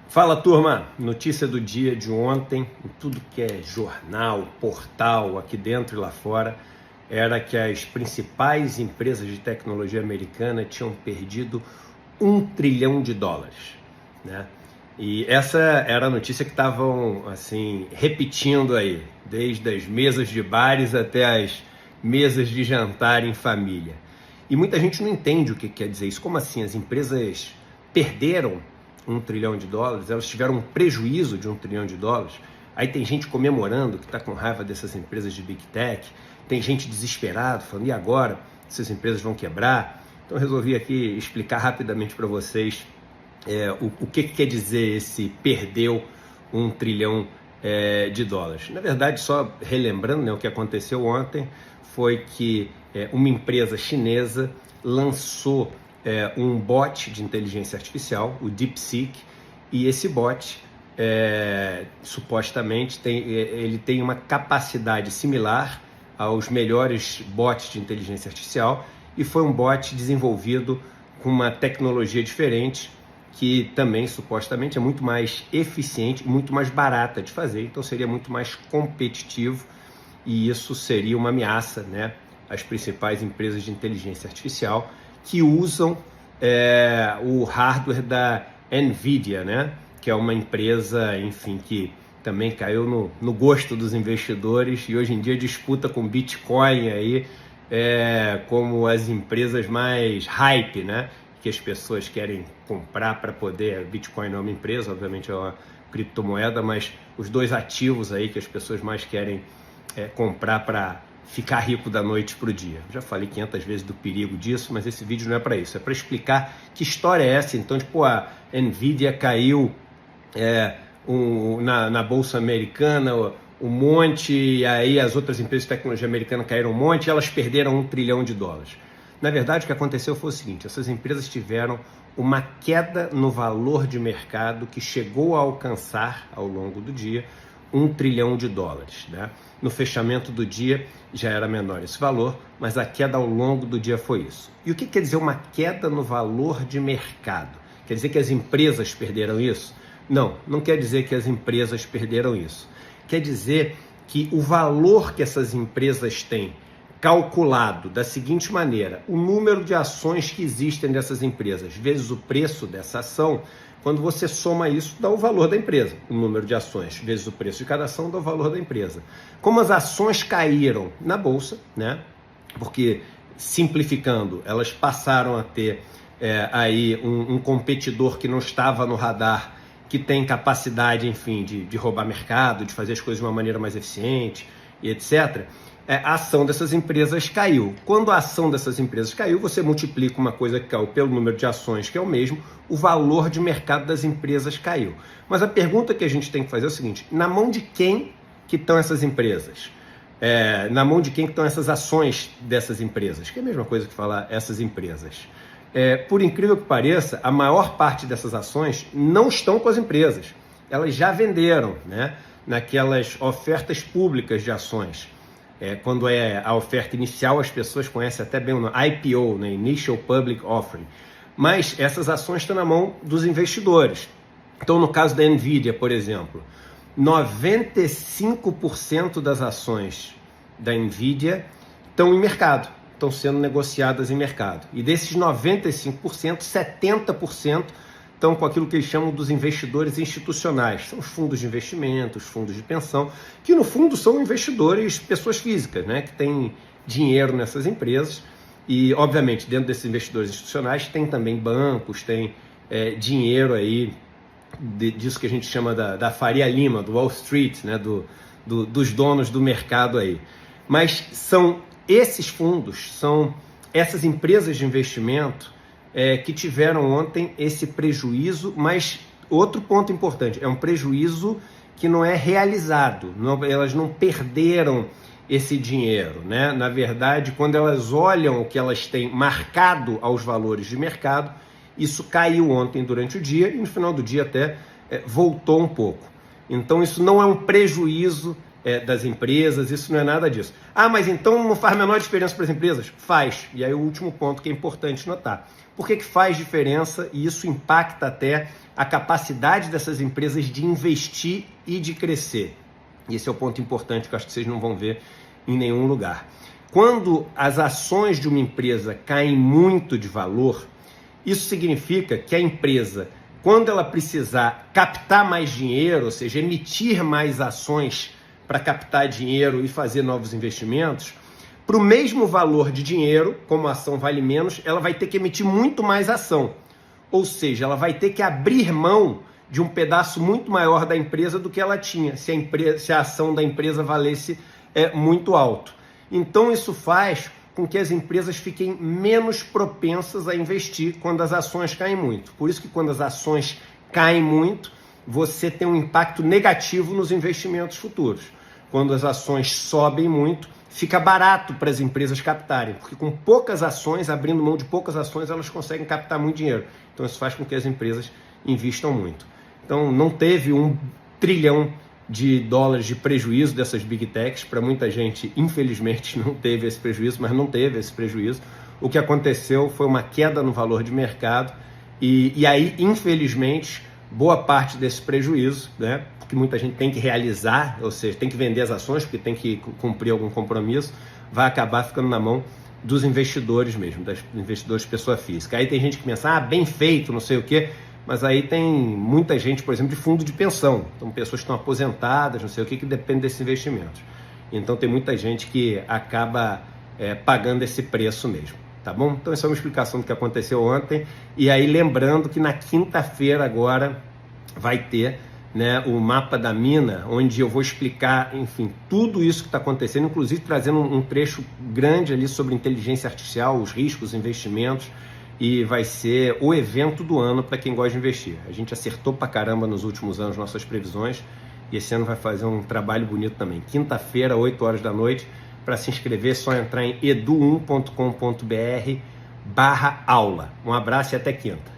Fala, turma! Notícia do dia de ontem, em tudo que é jornal, portal, aqui dentro e lá fora, era que as principais empresas de tecnologia americana tinham perdido $1 trilhão, né? E essa era a notícia que estavam assim repetindo aí, desde as mesas de bares até as mesas de jantar em família. E muita gente não entende o que quer dizer isso. Como assim? As empresas perderam $1 trilhão, elas tiveram um prejuízo de $1 trilhão. Aí tem gente comemorando que está com raiva dessas empresas de Big Tech, tem gente desesperada, falando, e agora? Essas empresas vão quebrar? Então eu resolvi aqui explicar rapidamente para vocês o que quer dizer esse perdeu $1 trilhão. Na verdade, só relembrando, né, o que aconteceu ontem foi que uma empresa chinesa lançou um bot de inteligência artificial, o DeepSeek, e esse bot supostamente ele tem uma capacidade similar aos melhores bots de inteligência artificial, e foi um bot desenvolvido com uma tecnologia diferente que também supostamente é muito mais eficiente, muito mais barata de fazer, então seria muito mais competitivo, e isso seria uma ameaça, né, às principais empresas de inteligência artificial que usam o hardware da NVIDIA, né, que é uma empresa, enfim, que também caiu no gosto dos investidores e hoje em dia disputa com Bitcoin aí, como as empresas mais hype, né, que as pessoas querem comprar para poder. Bitcoin não é uma empresa, obviamente é uma criptomoeda, mas os dois ativos aí que as pessoas mais querem comprar para ficar rico da noite para o dia. Já falei 500 vezes do perigo disso, mas esse vídeo não é para isso, é para explicar que história é essa. Então, tipo, a NVIDIA caiu na Bolsa Americana um monte, e aí as outras empresas de tecnologia americana caíram um monte, e elas perderam $1 trilhão. Na verdade, o que aconteceu foi o seguinte: essas empresas tiveram uma queda no valor de mercado que chegou a alcançar, ao longo do dia, $1 trilhão, né? No fechamento do dia já era menor esse valor, mas a queda ao longo do dia foi isso. E o que quer dizer uma queda no valor de mercado? Quer dizer que as empresas perderam isso? Não, não quer dizer que as empresas perderam isso. Quer dizer que o valor que essas empresas têm, calculado da seguinte maneira: o número de ações que existem dessas empresas vezes o preço dessa ação, quando você soma isso, dá o valor da empresa. O número de ações vezes o preço de cada ação dá o valor da empresa. Como as ações caíram na bolsa, né? Porque, simplificando, elas passaram a ter aí um competidor que não estava no radar, que tem capacidade, enfim, de roubar mercado, de fazer as coisas de uma maneira mais eficiente e etc., a ação dessas empresas caiu. Quando a ação dessas empresas caiu, você multiplica uma coisa que caiu pelo número de ações, que é o mesmo, o valor de mercado das empresas caiu. Mas a pergunta que a gente tem que fazer é o seguinte: na mão de quem que estão essas empresas? Na mão de quem que estão essas ações dessas empresas? Que é a mesma coisa que falar essas empresas. Por incrível que pareça, a maior parte dessas ações não estão com as empresas. Elas já venderam, né, naquelas ofertas públicas de ações. Quando é a oferta inicial, as pessoas conhecem até bem o nome, IPO, né? Initial Public Offering. Mas essas ações estão na mão dos investidores. Então, no caso da NVIDIA, por exemplo, 95% das ações da NVIDIA estão em mercado, estão sendo negociadas em mercado. E desses 95%, 70% estão com aquilo que eles chamam dos investidores institucionais. São os fundos de investimento, os fundos de pensão, que no fundo são investidores, pessoas físicas, né, que têm dinheiro nessas empresas. E, obviamente, dentro desses investidores institucionais tem também bancos, tem dinheiro aí disso que a gente chama da Faria Lima, do Wall Street, né, dos donos do mercado aí. Mas são esses fundos, são essas empresas de investimento que tiveram ontem esse prejuízo. Mas outro ponto importante, é um prejuízo que não é realizado, elas não perderam esse dinheiro, né? Na verdade, quando elas olham o que elas têm marcado aos valores de mercado, isso caiu ontem durante o dia e no final do dia até voltou um pouco. Então isso não é um prejuízo das empresas, isso não é nada disso. Ah, mas então não faz a menor diferença para as empresas? Faz. E aí o último ponto que é importante notar. Por que faz diferença e isso impacta até a capacidade dessas empresas de investir e de crescer? E esse é o ponto importante que eu acho que vocês não vão ver em nenhum lugar. Quando as ações de uma empresa caem muito de valor, isso significa que a empresa, quando ela precisar captar mais dinheiro, ou seja, emitir mais ações para captar dinheiro e fazer novos investimentos, para o mesmo valor de dinheiro, como a ação vale menos, ela vai ter que emitir muito mais ação. Ou seja, ela vai ter que abrir mão de um pedaço muito maior da empresa do que ela tinha, se a ação da empresa valesse muito alto. Então isso faz com que as empresas fiquem menos propensas a investir quando as ações caem muito. Por isso que quando as ações caem muito, você tem um impacto negativo nos investimentos futuros. Quando as ações sobem muito, fica barato para as empresas captarem, porque com poucas ações, abrindo mão de poucas ações, elas conseguem captar muito dinheiro. Então isso faz com que as empresas investam muito. Então não teve $1 trilhão de prejuízo dessas Big Techs. Para muita gente, infelizmente, não teve esse prejuízo, mas não teve esse prejuízo. O que aconteceu foi uma queda no valor de mercado e aí, infelizmente, boa parte desse prejuízo, né, porque muita gente tem que realizar, ou seja, tem que vender as ações, porque tem que cumprir algum compromisso, vai acabar ficando na mão dos investidores mesmo, dos investidores pessoa física. Aí tem gente que pensa, bem feito, não sei o quê, mas aí tem muita gente, por exemplo, de fundo de pensão. Então, pessoas que estão aposentadas, não sei o que depende desses investimentos. Então, tem muita gente que acaba pagando esse preço mesmo, tá bom? Então, essa é uma explicação do que aconteceu ontem. E aí, lembrando que na quinta-feira agora vai ter, né, o mapa da mina, onde eu vou explicar, enfim, tudo isso que está acontecendo, inclusive trazendo um trecho grande ali sobre inteligência artificial, os riscos, os investimentos, e vai ser o evento do ano para quem gosta de investir. A gente acertou pra caramba nos últimos anos nossas previsões e esse ano vai fazer um trabalho bonito também. Quinta-feira, 8 horas da noite, para se inscrever é só entrar em edu1.com.br/aula. Um abraço e até quinta.